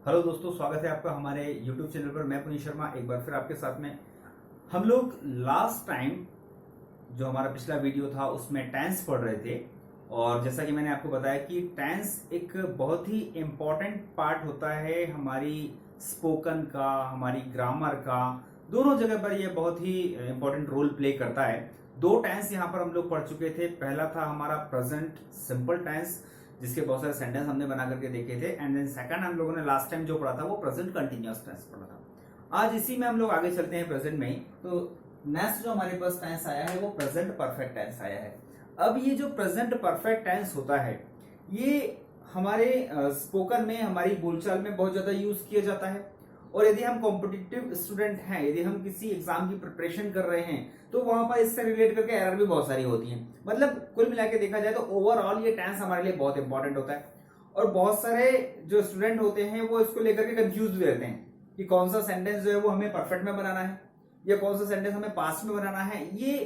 Hello दोस्तों, स्वागत है आपका हमारे YouTube चैनल पर। मैं पुनीत शर्मा एक बार फिर आपके साथ में। हम लोग लास्ट टाइम जो हमारा पिछला वीडियो था उसमें टेंस पढ़ रहे थे, और जैसा कि मैंने आपको बताया कि टेंस एक बहुत ही इम्पोर्टेंट पार्ट होता है हमारी स्पोकन का, हमारी ग्रामर का, दोनों जगह पर यह बहुत ही इम्पोर्टेंट रोल प्ले करता है। दो टेंस यहाँ पर हम लोग पढ़ चुके थे। पहला था हमारा प्रेजेंट सिंपल टेंस, जिसके बहुत सारे सेंटेंस हमने बना करके देखे थे। एंड देन सेकंड हम लोगों ने लास्ट टाइम जो पढ़ा था वो प्रेजेंट कंटिन्यूअस टेंस पढ़ा था। आज इसी में हम लोग आगे चलते हैं प्रेजेंट में ही। तो नेक्स्ट जो हमारे पास टेंस आया है वो प्रेजेंट परफेक्ट टेंस आया है। अब ये जो प्रेजेंट परफेक्ट टेंस होता है ये हमारे स्पोकन में, हमारी बोलचाल में बहुत ज्यादा यूज किया जाता है। और यदि हम कॉम्पिटिटिव स्टूडेंट हैं, यदि हम किसी एग्जाम की प्रिपरेशन कर रहे हैं, तो वहां पर इससे रिलेट करके एरर भी बहुत सारी होती हैं। मतलब कुल मिला के देखा जाए तो ओवरऑल ये टेंस हमारे लिए बहुत इंपॉर्टेंट होता है। और बहुत सारे जो स्टूडेंट होते हैं वो इसको लेकर के कंफ्यूज भी रहते हैं कि कौन सा सेंटेंस जो है वो हमें परफेक्ट में बनाना है या कौन सा सेंटेंस हमें पास्ट में बनाना है। ये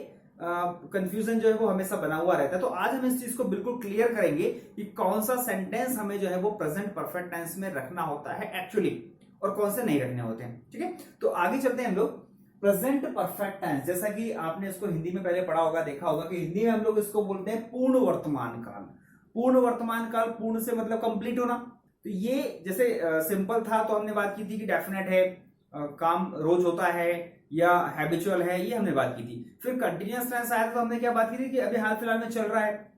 कंफ्यूजन जो है वो हमेशा बना हुआ रहता है। तो आज हम इस चीज को बिल्कुल क्लियर करेंगे कि कौन सा सेंटेंस हमें जो है वो प्रेजेंट परफेक्ट टेंस में रखना होता है एक्चुअली, और कौन से नहीं रखने होते हैं। ठीक है, तो आगे चलते हैं हम लोग। प्रेजेंट परफेक्ट टेंस, जैसा कि आपने इसको हिंदी में पहले पढ़ा होगा, देखा होगा कि हिंदी में हम लोग इसको बोलते हैं पूर्ण वर्तमान काल। पूर्ण वर्तमान काल, पूर्ण से मतलब कंप्लीट होना। तो ये जैसे सिंपल था तो हमने बात की थी कि डेफिनेट है, काम रोज होता है या हैबिचुअल है, ये हमने बात की थी। फिर कंटिन्यूअस टेंस आया तो हमने क्या बात की थी कि अभी हाल फिलहाल में चल रहा है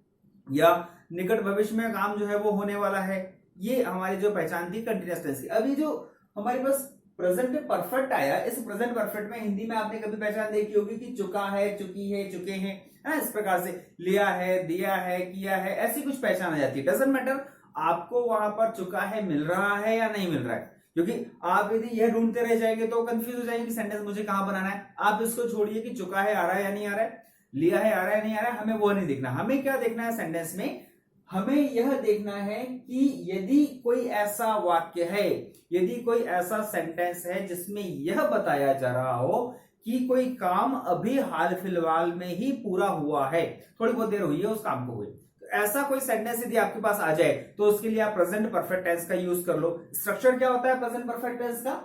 या निकट भविष्य में काम जो है वो होने वाला है। ये हमारी जो पहचान थी कंटिन्यूअस टेंस की। अभी जो हमारे पास प्रेजेंट में परफेक्ट आया, इस प्रेजेंट परफेक्ट में हिंदी में आपने कभी पहचान देखी होगी कि चुका है, चुकी है, चुके हैं, है ना। इस प्रकार से लिया है, दिया है, किया है, ऐसी कुछ पहचान आ जाती है। डजंट मैटर आपको वहां पर चुका है मिल रहा है या नहीं मिल रहा है, क्योंकि आप यदि यह ढूंढते रह जाएंगे तो कंफ्यूज हो जाएंगे कि सेंटेंस मुझे कहां बनाना है। आप इसको छोड़िए कि चुका है आ रहा है या नहीं आ रहा है, लिया है आ रहा है नहीं आ रहा है, हमें वो नहीं देखना। हमें क्या देखना है सेंटेंस में? हमें यह देखना है कि यदि कोई ऐसा वाक्य है, यदि कोई ऐसा सेंटेंस है जिसमें यह बताया जा रहा हो कि कोई काम अभी हाल फिलहाल में ही पूरा हुआ है, थोड़ी बहुत देर हुई है उस काम को हुए, तो ऐसा कोई सेंटेंस यदि आपके पास आ जाए तो उसके लिए आप प्रेजेंट परफेक्ट टेंस का यूज कर लो। स्ट्रक्चर क्या होता है प्रेजेंट परफेक्ट टेंस का?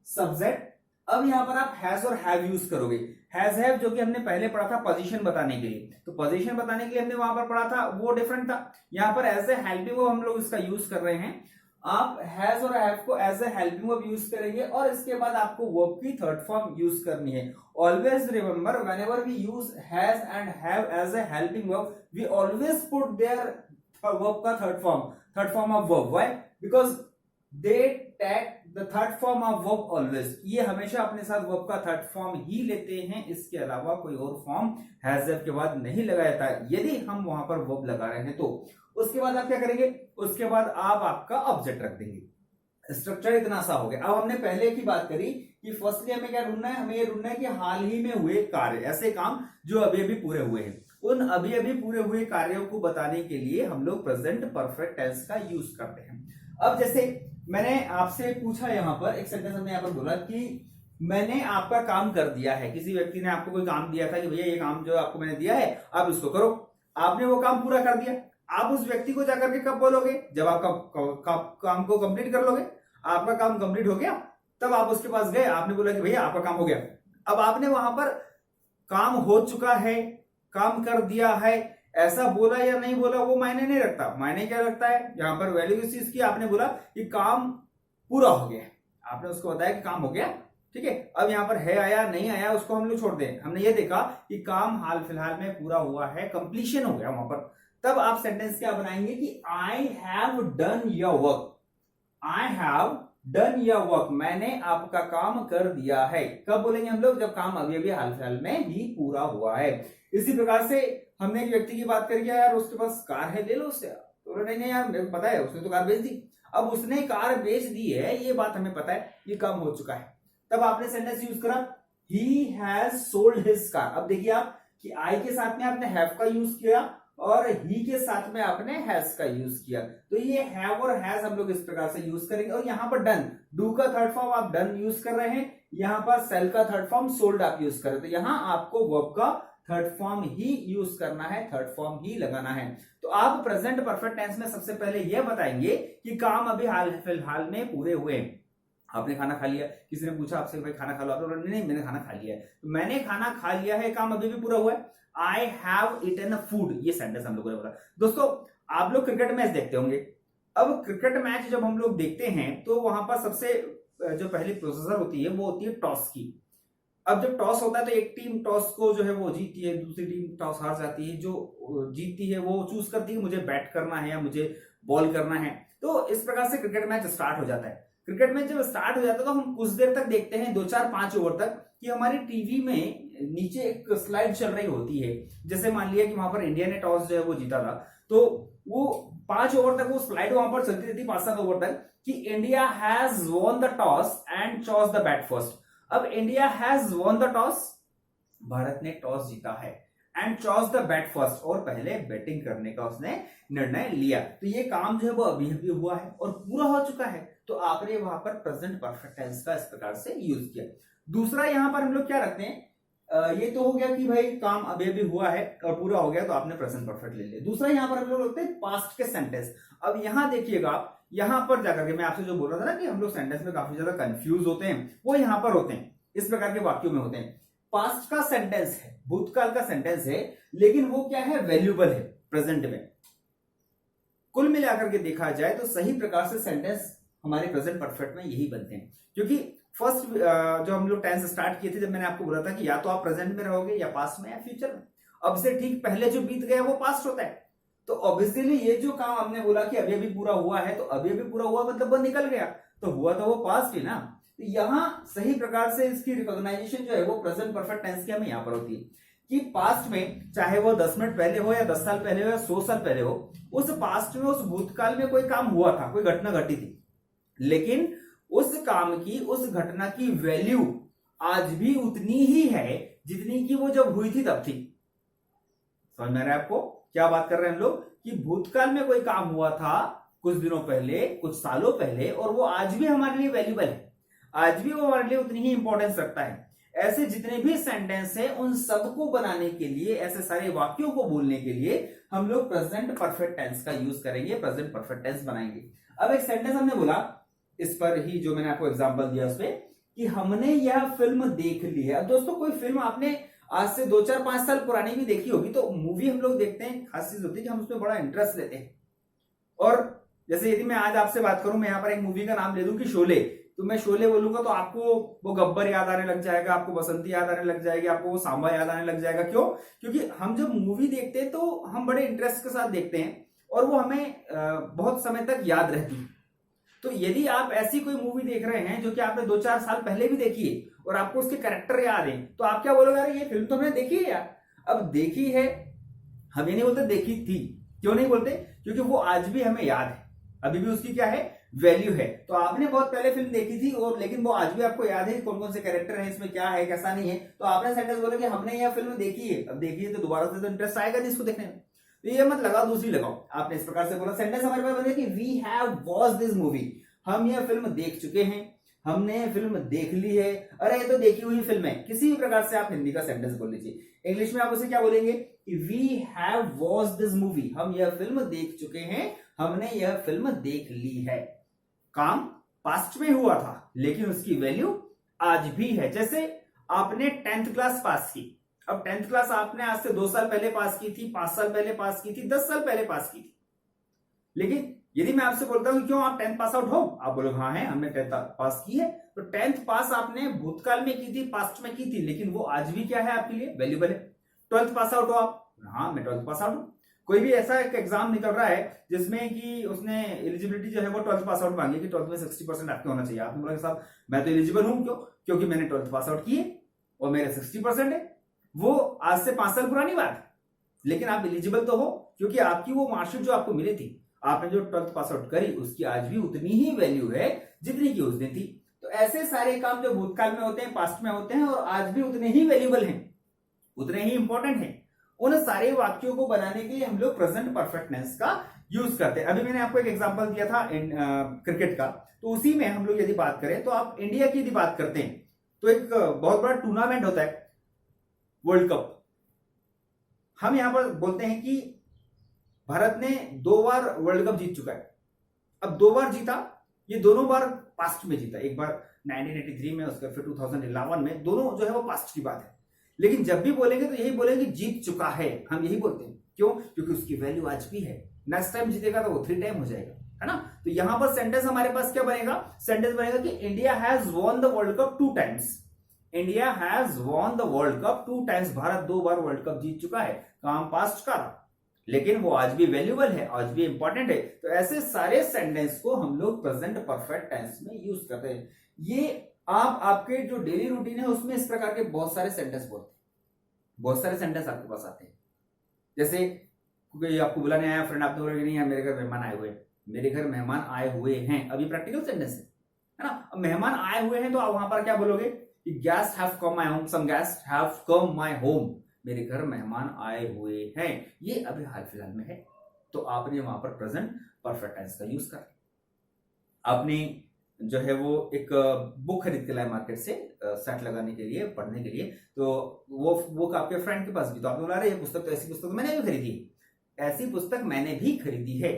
सब्जेक्ट। अब यहां पर आप हैज और हैव यूज करोगे। हैज हैव जो कि हमने पहले पढ़ा था पोजीशन बताने के लिए, तो पोजीशन बताने के लिए हमने वहां पर पढ़ा था, वो डिफरेंट था। यहां पर एज ए हेल्पिंग वर्ब हम लोग इसका यूज कर रहे हैं। आप हैज और हैव को as a helping verb use करेंगे और इसके बाद आपको वर्ब की थर्ड फॉर्म यूज करनी है। Always remember, whenever we use has and have as a helping verb, we always put there verb का third form of verb. Why? Because they take the third form of verb always. ये हमेशा अपने साथ verb का third form ही लेते हैं, इसके अलावा कोई और फॉर्म हैज हैव के बाद नहीं लगाया जाता है यदि हम वहां पर वर्ब लगा रहे हैं तो। उसके बाद आप क्या करेंगे? उसके बाद आप आपका ऑब्जेक्ट रख देंगे। स्ट्रक्चर इतना सा हो गया। अब हमने पहले की बात करी कि फर्स्टली हमें क्या ढूंढना है? हमें ये ढूंढना है कि हाल ही में हुए कार्य, ऐसे काम जो अभी अभी पूरे हुए हैं। उन अभी अभी पूरे हुए कार्यों को बताने के लिए हम लोग प्रेजेंट परफेक्ट टेंस का यूज करते हैं। अब जैसे मैंने आपसे पूछा, यहां पर एक सेंटेंस हमने यहां पर बोला कि मैंने आपका काम कर दिया है। किसी व्यक्ति ने आपको कोई काम दिया था कि भैया ये काम जो आपको मैंने दिया है आप इसको करो। आपने वो काम पूरा कर दिया। आप उस व्यक्ति को जाकर के कब बोलोगे? जब आपका काम को कंप्लीट कर लोगे। आपका काम कंप्लीट हो गया तब आप उसके पास गए, आपने बोला कि भैया आपका काम हो गया। अब आपने वहां पर काम हो चुका है, काम कर दिया है, ऐसा बोला या नहीं बोला वो मायने नहीं रखता। मायने क्या रखता है यहां पर? वैल्यू इस चीज की आपने बोला कि काम पूरा हो गया, आपने उसको बताया कि काम हो गया। ठीक है, अब यहां पर है आया नहीं आया उसको हम लोग छोड़ दें। हमने ये देखा कि काम हाल फिलहाल में पूरा हुआ है, कंप्लीशन हो गया वहां पर। तब आप सेंटेंस क्या बनाएंगे कि I have done your work. I have done your work, मैंने आपका काम कर दिया है। कब बोलेंगे हम लोग? जब काम अभी अभी हाल फिलहाल में ही पूरा हुआ है। इसी प्रकार से हमने एक व्यक्ति की बात करी, यार उसके पास कार है, ले लो उससे। तो नहीं यार मेरे को पता है उसने तो कार बेच दी। अब उसने कार बेच दी है, ये बात हमें पता है, ये काम हो चुका है। तब आपने सेंटेंस यूज करा he has sold his car. अब देखिए आप कि आई के साथ में आपने हैव का यूज किया और ही के साथ में आपने हैज का यूज किया। तो ये हैव और हैज हम लोग इस प्रकार से यूज करेंगे। और यहां पर डन, डू का थर्ड फॉर्म आप डन यूज कर रहे हैं, यहां पर सेल का थर्ड फॉर्म सोल्ड आप यूज कर रहे हैं। तो यहां आपको वर्ब का थर्ड फॉर्म ही यूज करना है, थर्ड फॉर्म ही लगाना है। तो आप प्रेजेंट परफेक्ट टेंस में सबसे पहले यह बताएंगे कि काम अभी हाल फिलहाल में पूरे हुए। आपने खाना खा लिया, किसी ने पूछा आपसे भाई खाना खा लो, आपने बोला नहीं मैंने खाना खा लिया है, तो मैंने खाना खा लिया है, काम अभी भी पूरा हुआ है। आई हैव ईटन फूड, ये सेंटेंस हम लोगों ने बोला। दोस्तों आप लोग क्रिकेट मैच देखते होंगे। अब क्रिकेट मैच जब हम लोग देखते हैं तो वहां पर सबसे जो पहली प्रोसेसर होती है वो होती है टॉस की। अब जब टॉस होता है तो एक टीम टॉस को जो है वो जीतती है, दूसरी टीम टॉस हार जाती है। जो जीतती है वो चूज करती है मुझे बैट करना है या मुझे बॉल करना है। तो इस प्रकार से क्रिकेट मैच स्टार्ट हो जाता है। क्रिकेट मैच जब स्टार्ट हो जाता है तो हम कुछ देर तक देखते हैं, 2-4-5 ओवर तक, कि हमारी टीवी में नीचे एक स्लाइड चल रही होती है। जैसे मान लिया कि वहां पर इंडिया ने टॉस जो है वो जीता था, तो वो 5 ओवर तक वो स्लाइड वहां पर चलती रहती, 5-7 ओवर तक, कि India has won the toss and chose the bat first. अब India has won the toss, Bharat ने टॉस जीता है, and chose the bat first, और पहले बैटिंग करने का उसने निर्णय लिया। तो ये काम जो है वो अभी अभी हुआ है और पूरा हो चुका है। तो आपने वहां पर प्रेजेंट परफेक्ट टेंस का इस प्रकार से यूज किया। दूसरा यहां पर हम लोग क्या रखते हैं, ये तो हो गया कि भाई काम अभी अभी हुआ है और पूरा हो गया, तो आपने प्रेजेंट परफेक्ट ले लिया। दूसरा यहां पर हम लोग रखते हैं पास्ट के सेंटेंस। अब यहां देखिएगा, यहां पर जाकर के मैं आपसे जो बोल रहा था ना कि हम लोग सेंटेंस में काफी ज्यादा कंफ्यूज होते हैं, वो यहां पर होते हैं, इस प्रकार के वाक्यों में होते हैं। पास्ट का सेंटेंस है, भूतकाल का सेंटेंस है, लेकिन वो क्या है, वैल्यूबल है प्रेजेंट में। कुल मिलाकर के देखा जाए तो सही प्रकार से सेंटेंस हमारे प्रेजेंट परफेक्ट में यही बनते हैं। क्योंकि फर्स्ट जो हम लोग टेंस स्टार्ट किए थे, जब मैंने आपको बोला था कि या तो आप प्रेजेंट में रहोगे या पास्ट में या फ्यूचर में, अब से ठीक पहले जो बीत गया वो पास्ट होता है। तो ऑब्वियसली ये जो काम हमने बोला कि अभी अभी पूरा हुआ है, तो अभी अभी पूरा हुआ मतलब वो निकल गया, तो हुआ तो वो पास्ट ही ना। तो यहां सही प्रकार से इसकी रिकॉग्नाइजेशन जो है वो प्रेजेंट परफेक्ट टेंस की हमें यहां पर होती है कि पास्ट में, चाहे वो 10 मिनट पहले हो या 10 साल पहले हो या 100 साल पहले हो, उस पास्ट में, उस भूतकाल में कोई काम हुआ था, कोई घटना घटी थी, लेकिन उस काम की, उस घटना की वैल्यू आज भी उतनी ही है जितनी की वो जब हुई थी तब थी। समझ में आ रहा है आपको क्या बात कर रहे हैं हम लोग, कि भूतकाल में कोई काम हुआ था कुछ दिनों पहले, कुछ सालों पहले, और वो आज भी हमारे लिए वैल्यूबल है, आज भी वो हमारे लिए उतनी ही इंपॉर्टेंस रखता है। ऐसे जितने भी सेंटेंस है उन सबको बनाने के लिए, ऐसे सारे वाक्यों को बोलने के लिए हम लोग प्रेजेंट परफेक्ट टेंस का यूज करेंगे, प्रेजेंट परफेक्ट टेंस बनाएंगे। अब एक सेंटेंस हमने बोला, इस पर ही जो मैंने आपको एग्जांपल दिया उसपे, कि हमने यह फिल्म देख ली है। अब दोस्तों कोई फिल्म आपने आज से 2-4-5 साल पुरानी भी देखी होगी, तो मूवी हम लोग देखते हैं, खास चीज होती है कि हम उसमें बड़ा इंटरेस्ट लेते हैं। और जैसे यदि मैं आज आपसे बात करूं, मैं यहां पर एक मूवी का नाम ले दूं कि शोले, तो मैं शोले बोलूंगा तो आपको वो गब्बर याद आने लग जाएगा, आपको बसंती याद आने लग जाएगी, आपको वो सांबा याद आने लग जाएगा। क्यों? क्योंकि हम जब मूवी देखते हैं तो हम बड़े इंटरेस्ट के साथ देखते हैं और वो हमें बहुत समय तक याद रहती है। तो यदि आप ऐसी कोई मूवी देख रहे हैं जो कि आपने 2-4 साल पहले भी देखी है और आपको उसके कैरेक्टर याद है, तो आप क्या बोलोगे, अरे ये फिल्म तो हमने देखी है यार। अब देखी है, हम ये नहीं बोलते देखी थी, क्यों नहीं बोलते, क्योंकि वो आज भी हमें याद है, अभी भी उसकी क्या है, वैल्यू है। तो आपने बहुत पहले फिल्म देखी थी और लेकिन वो आज भी आपको याद है कौन कौन से कैरेक्टर हैं, इसमें क्या है कैसा नहीं है, तो आपने सेंटेंस बोला कि हमने यह फिल्म देखी है। अब देखी है तो दोबारा से तो इंटरेस्ट आएगा नहीं इसको देखने में, तो ये मत लगाओ, दूसरी लगाओ। आपने इस प्रकार से बोला, सेंटेंस हमारे पास बने कि we have watched this movie, हम यह फिल्म देख चुके हैं, हमने यह फिल्म देख ली है, अरे ये तो देखी हुई फिल्म है। किसी भी प्रकार से आप हिंदी का सेंटेंस बोल लीजिए। इंग्लिश में आप उसे क्या बोलेंगे कि we have watched this movie, हम यह फिल्म देख चुके हैं, हमने यह फिल्म देख ली है। काम पास्ट में हुआ था लेकिन उसकी वैल्यू आज भी है। जैसे आपने 10th क्लास पास की, अब 10th क्लास आपने आज से 2 साल पहले पास की थी, 5 साल पहले पास की थी, 10 साल पहले पास की थी, लेकिन यदि मैं आपसे बोलता हूं क्यों आप 10th पास आउट हो, आप बोलोगे हाँ है, हमने 10th पास की है। तो 10th पास आपने भूतकाल में की थी, पास्ट में की थी, लेकिन वो आज भी क्या है, आपके लिए वैल्यूबल है। 12th पास आउट हो आप, हाँ मैं 12th पास आउट हूं। कोई भी ऐसा एक एग्जाम निकल रहा है जिसमें कि उसने एलिजिबिलिटी जो है वो 12th पास आउट मांगी कि 12th में 60% आपके होना चाहिए। आपने बोला साहब मैं तो एलिजिबल हूं, क्यों, क्योंकि मैंने 12th पास आउट की है और मेरे 60% है। वो आज से 5 साल पुरानी बात है, लेकिन आप एलिजिबल तो हो, क्योंकि आपकी वो मार्कशीट जो आपको मिली थी, आपने जो 12th पास आउट करी, उसकी आज भी उतनी ही वैल्यू है जितनी की उस दिन थी। तो ऐसे सारे काम जो भूतकाल में होते हैं, पास्ट में होते हैं, और आज भी उतने ही वैल्यूबल हैं, उतने ही इंपॉर्टेंट हैं। उन सारे वाक्यों को बनाने के लिए हम लोग प्रेजेंट परफेक्टनेस का यूज करते हैं। अभी मैंने आपको एक एग्जांपल दिया था क्रिकेट का, तो उसी में हम लोग यदि बात करें, तो आप इंडिया की यदि बात करते हैं तो एक बहुत बड़ा टूर्नामेंट होता है, वर्ल्ड कप। हम यहां पर बोलते हैं कि भारत ने 2 बार वर्ल्ड कप जीत चुका है। अब 2 बार जीता, ये दोनों बार पास्ट में जीता, एक बार 1983 में, उसके फिर 2011 में, दोनों जो है वो पास्ट की बात है। लेकिन जब भी बोलेंगे तो यही बोलेंगे जीत चुका है, हम यही बोलते हैं। क्यों? क्योंकि उसकी वैल्यू आज भी है। नेक्स्ट टाइम जीतेगा तो वो 3 टाइम हो जाएगा, है ना। तो यहां पर सेंटेंस हमारे पास क्या बनेगा? सेंटेंस बनेगा कि India has won the world cup 2 times. India has won the world cup 2 times. Bharat 2 बार वर्ल्ड कप जीत चुका है। काम पास्ट का, लेकिन वो आज भी वैल्यूबल है, आज भी इंपॉर्टेंट है। तो ऐसे सारे सेंटेंस को हम लोग प्रेजेंट परफेक्ट टेंस में यूज करते हैं। ये आप आपके जो डेली रूटीन है उसमें इस प्रकार के बहुत सारे सेंटेंस बोलते हैं, बहुत सारे सेंटेंस आपके पास आते हैं। जैसे कोई आपको बुलाने आया, फ्रेंड, आपने बोला कि नहीं यार मेरे घर मेहमान आए हुए हैं, मेरे घर मेहमान आए हुए हैं, अभी प्रैक्टिकल सेंटेंस है ना। अब मेहमान आए हुए हैं तो आप वहां पर क्या बोलोगे कि guest have come my home, some guest have come my home, मेरे घर मेहमान आए हुए हैं, ये अभी हाल फिलहाल में है। तो आपने वहां पर प्रेजेंट परफेक्ट टेंस का यूज कर, आपने जो है वो एक बुक खरीद के लाए मार्केट से सेट लगाने के लिए, पढ़ने के लिए। तो वो बुक आपके फ्रेंड के पास भी, तो आपने बोला अरे ये पुस्तक तो, ऐसी पुस्तक तो मैंने भी खरीदी है, ऐसी पुस्तक मैंने भी खरीदी है,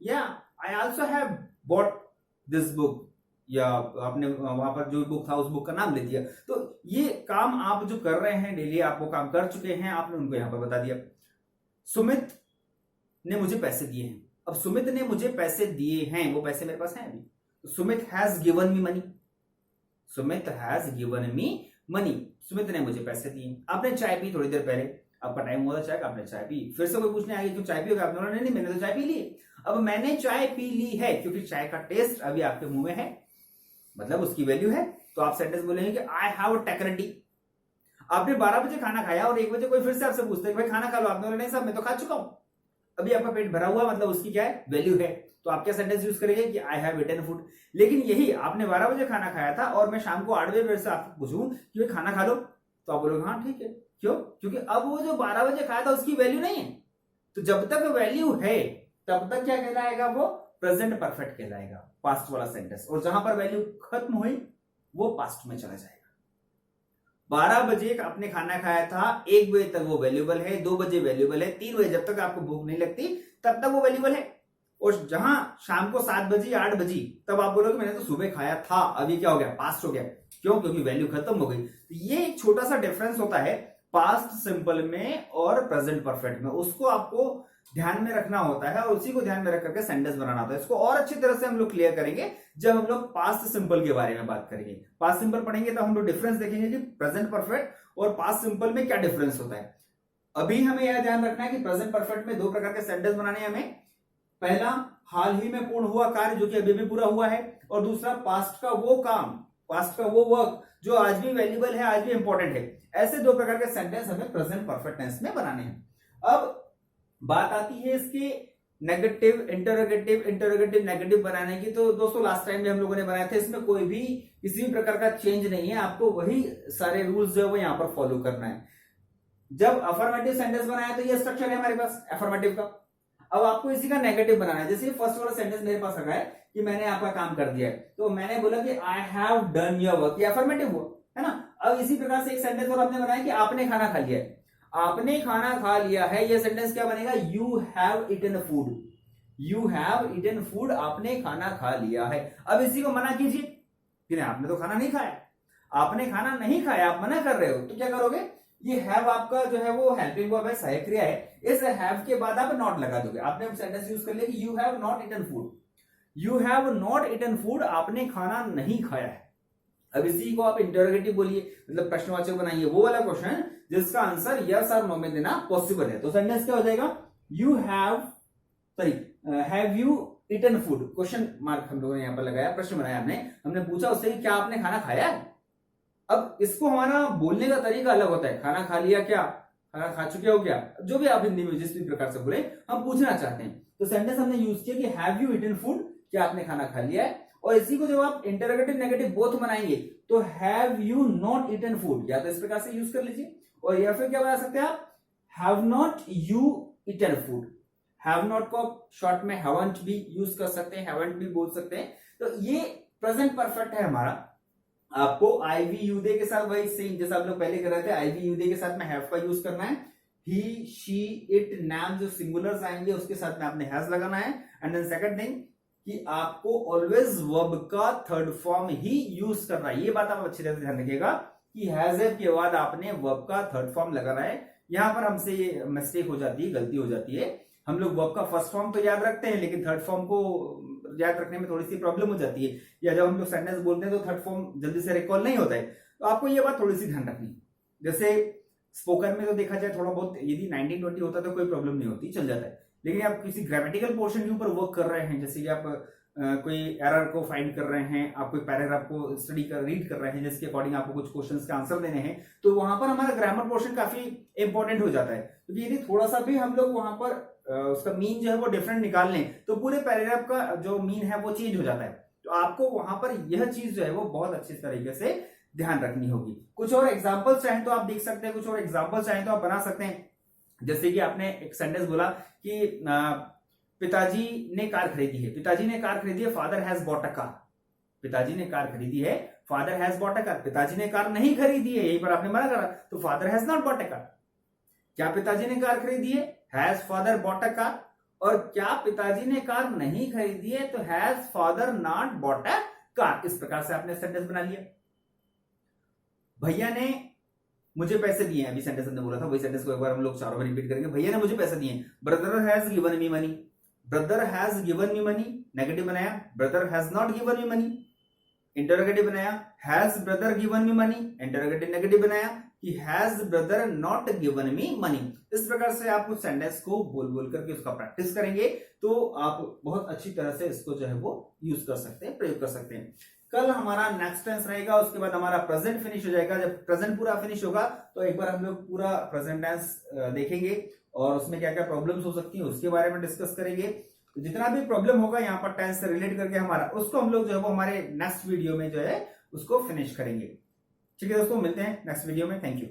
या I also have bought this book, या आपने वहां पर जो बुक था उस बुक का नाम ले दिया। तो ये काम आप जो कर रहे हैं डेली, आप वो काम कर चुके हैं, आपने उनको यहां पर बता दिया। सुमित ने मुझे पैसे दिए हैं। अब सुमित ने मुझे पैसे दिए हैं, वो पैसे मेरे पास हैं अभी। तो Sumit has given me money, Sumit has given me money, Sumit ने मुझे पैसे दिए। आपने चाय पी थोड़ी देर पहले, आपका टाइम हुआ था चाय का, आपने चाय पी। फिर से कोई पूछने आएगा क्यों चाय पी होगा, आपने बोला नहीं मैंने तो चाय पी ली। अब मैंने चाय पी ली है क्योंकि चाय का टेस्ट अभी आपके मुंह में है, मतलब उसकी वैल्यू है। तो आप सेंटेंस बोलेंगे कि आई हैव टेकन टी। आपने 12 बजे खाना खाया और 1 बजे कोई फिर से आपसे पूछता है भाई खाना खा लो, आपने बोला नहीं साहब मैं तो खा चुका हूं, अभी आपका पेट भरा हुआ, मतलब उसकी क्या है, वैल्यू है। तो आप क्या सेंटेंस यूज करेंगे कि आई हैव ईटन फूड। लेकिन यही आपने 12 बजे खाना खाया था और मैं शाम को 8 बजे फिर से आपको पूछूं कि भाई खाना खा लो, तो आप बोलोगे हाँ ठीक है। क्यों? क्योंकि अब वो जो 12 बजे खाया था उसकी वैल्यू नहीं है। तो जब तक वैल्यू है तब तक क्या कहलाएगा, वो प्रेजेंट परफेक्ट कहलाएगा, पास्ट वाला सेंटेंस। और जहां पर वैल्यू खत्म हुई वो पास्ट में चला जाएगा। 12 बजे आपने खाना खाया था, 1 बजे तक वो वैल्यूबल है, 2 बजे वैल्यूबल है, 3 बजे जब तक आपको भूख नहीं लगती तब तक वो वैल्यूबल है। और जहां शाम को 7 बजे 8 बजे तब आप बोलोगे मैंने तो सुबह खाया था, अभी क्या हो गया, पास्ट हो गया। क्यों? क्योंकि वैल्यू खत्म हो गई। तो ये एक छोटा सा डिफरेंस होता है पास्ट सिंपल में और प्रेजेंट परफेक्ट में, उसको आपको ध्यान में रखना होता है और उसी को ध्यान में रख करके सेंटेंस बनाना होता है। इसको और अच्छी तरह से हम लोग क्लियर करेंगे जब हम लोग पास्ट सिंपल के बारे में बात करेंगे। पास्ट सिंपल पढ़ेंगे तो हम लोग डिफरेंस देखेंगे कि प्रेजेंट परफेक्ट और पास्ट सिंपल में क्या डिफरेंस होता है। अभी हमें यह ध्यान रखना है कि प्रेजेंट परफेक्ट में 2 प्रकार के सेंटेंस बनाने हैं हमें। पहला हाल ही में पूर्ण हुआ कार्य जो कि अभी भी पूरा हुआ है, और दूसरा पास्ट का वो काम, पास्ट का वो वर्क जो आज भी वैल्यूबल है, आज भी इंपॉर्टेंट है। ऐसे 2 प्रकार के सेंटेंस हमें प्रेजेंट परफेक्ट टेंस में बनाने हैं। अब बात आती है इसके नेगेटिव, इंटरोगेटिव, इंटरोगेटिव नेगेटिव बनाने की। तो दोस्तों लास्ट टाइम भी हम लोगों ने बनाया था, इसमें कोई भी किसी भी प्रकार का चेंज नहीं है, आपको वही सारे रूल्स जो है वो यहां पर फॉलो करना है। जब अफर्मेटिव सेंटेंस बनाया तो ये स्ट्रक्चर है हमारे पास अफर्मेटिव का। अब आपको इसी का नेगेटिव बनाना है। जैसे फर्स्ट वाला सेंटेंस मेरे पास रखा है कि मैंने आपका काम कर दिया है, तो मैंने बोला कि I have done your work, ये अफर्मेटिव हुआ, है ना। अब इसी प्रकार से एक सेंटेंस और आपने बनाया कि आपने खाना खा लिया है, आपने खाना खा लिया है, ये सेंटेंस क्या बनेगा, you have eaten food, you have eaten food, आपने खाना खा लिया है। अब इसी को मना कीजिए कि नहीं आपने तो खाना नहीं खाया, आपने खाना नहीं खाया, आप मना कर रहे हो, तो क्या करोगे, ये हैव आपका जो है वो हेल्पिंग वर्ब है, सहायक क्रिया है, इस हैव के बाद आप नॉट लगा दोगे। आपने सेंटेंस यूज कर लिया कि you have not eaten food, you have not eaten food, आपने खाना नहीं खाया है। अब इसी को आप इंटरोगेटिव बोलिए, मतलब प्रश्नवाचक बनाइए, वो वाला क्वेश्चन जिसका आंसर यस और नो में देना पॉसिबल है। तो सेंटेंस क्या हो जाएगा, you have, sorry, have you eaten food, question mark हम लोगों ने यहां पर लगाया, प्रश्न बनाया हमने पूछा उससे कि क्या आपने खाना खाया है। अब इसको हमारा बोलने का तरीका अलग होता है, खाना खा लिया क्या, खाना खा चुके हो क्या, जो भी आप हिंदी में जिस भी प्रकार से बोले, हम पूछना चाहते हैं। तो सेंटेंस हमने यूज किया कि हैव यू ईटन फूड, क्या आपने खाना खा लिया है। और इसी को जब आप इंटरोगेटिव नेगेटिव बोथ बनाएंगे तो have you not eaten food, या तो इस प्रकार से यूज कर लीजिए, और या फिर क्या बना सकते हैं आप, have not you eaten food. Have not को शॉर्ट में हैवंट भी यूज कर सकते हैं, हैवंट भी बोल सकते हैं। तो ये प्रेजेंट परफेक्ट है हमारा। आपको आई वी यू दे के साथ वही सेम जैसा आप लोग पहले कर रहे थे, आई वी यू दे के साथ में हैव का यूज करना है, ही, शी, इट, नाम जो सिंगुलर्स आएंगे उसके साथ में आपने हैज लगाना है। एंड देन सेकंड थिंग कि आपको ऑलवेज वर्ब का थर्ड फॉर्म ही यूज करना है। ये बात आप अच्छी तरह से ध्यान रखिएगा कि हैज हैव के बाद आपने वर्ब का थर्ड फॉर्म लगाना है। यहां पर हमसे ये मिस्टेक हो जाती है, गलती हो जाती है। हम लोग वर्ब का फर्स्ट फॉर्म तो याद रखते हैं लेकिन थर्ड फॉर्म को याद रखने में थोड़ी सी प्रॉब्लम हो जाती है, या जब हम लोग सेंटेंस बोलते हैं तो थर्ड फॉर्म जल्दी से रिकॉल नहीं होता है। तो आपको ये बात थोड़ी सी ध्यान रखनी। जैसे स्पोकन में तो देखा जाए थोड़ा बहुत यदि 1920 होता तो कोई प्रॉब्लम नहीं होती, चल जाता है। लेकिन आप किसी ग्रामेटिकल पोर्शन के ऊपर वर्क कर रहे हैं, जैसे कि आप कोई एरर को फाइंड कर रहे हैं, आप कोई पैराग्राफ को रीड कर रहे हैं जिसके अकॉर्डिंग आपको कुछ क्वेश्चंस के आंसर देने हैं, तो वहां पर हमारा ग्रामर पोर्शन काफी इंपॉर्टेंट हो जाता है। क्योंकि यदि थोड़ा सा भी हम लोग वहां पर उसका मीन जो है वो डिफरेंट निकाल लें तो पूरे पैराग्राफ का जो मीन है वो चेंज हो जाता है। तो आपको वहां पर यह चीज जो है वो बहुत अच्छी तरीके से ध्यान रखनी होगी। कुछ और एग्जाम्पल्स चाहें तो आप देख सकते हैं, कुछ और एग्जाम्पल्स चाहें तो आप बना सकते हैं। जैसे कि आपने एक सेंटेंस बोला कि पिताजी ने कार खरीदी है। पिताजी ने कार खरीदी है, father has bought a car. पिताजी ने कार खरीदी है, father has bought a car. पिताजी ने कार नहीं खरीदी है, यही पर आपने मना करा, तो father has not bought a car. क्या पिताजी ने कार खरीदी है? Has father bought a car. और क्या पिताजी ने कार नहीं खरीदी है तो has father not bought a car. इस प्रकार से आपने सेंटेंस बना लिया। भैया ने मुझे पैसे दिए हैं, अभी सेंटेंस हमने बोला था, वही सेंटेंस को एक बार हम लोग चारों बार रिपीट करेंगे। भैया ने मुझे पैसे दिए हैं। Brother has given me money. Brother has given me money, negative बनाया। Brother has not given me money, interrogative बनाया। Has brother given me money, interrogative negative बनाया कि has brother not given me money. इस प्रकार से आप उस sentence को बोल बोल करके उसका प्रैक्टिस करेंगे तो आप बहुत अच्छी तरह से इसको जो है वो यूज कर सकते हैं, प्रयोग कर सकते हैं। कल हमारा नेक्स्ट टेंस रहेगा, उसके बाद हमारा प्रेजेंट फिनिश हो जाएगा। जब प्रेजेंट पूरा फिनिश होगा तो एक बार हम लोग पूरा प्रेजेंट टेंस देखेंगे और उसमें क्या क्या प्रॉब्लम्स हो सकती है उसके बारे में डिस्कस करेंगे। तो जितना भी प्रॉब्लम होगा यहाँ पर टेंस से रिलेट करके हमारा, उसको हम लोग जो है वो हमारे नेक्स्ट वीडियो में जो है उसको फिनिश करेंगे। ठीक है दोस्तों, मिलते हैं नेक्स्ट वीडियो में। Thank you.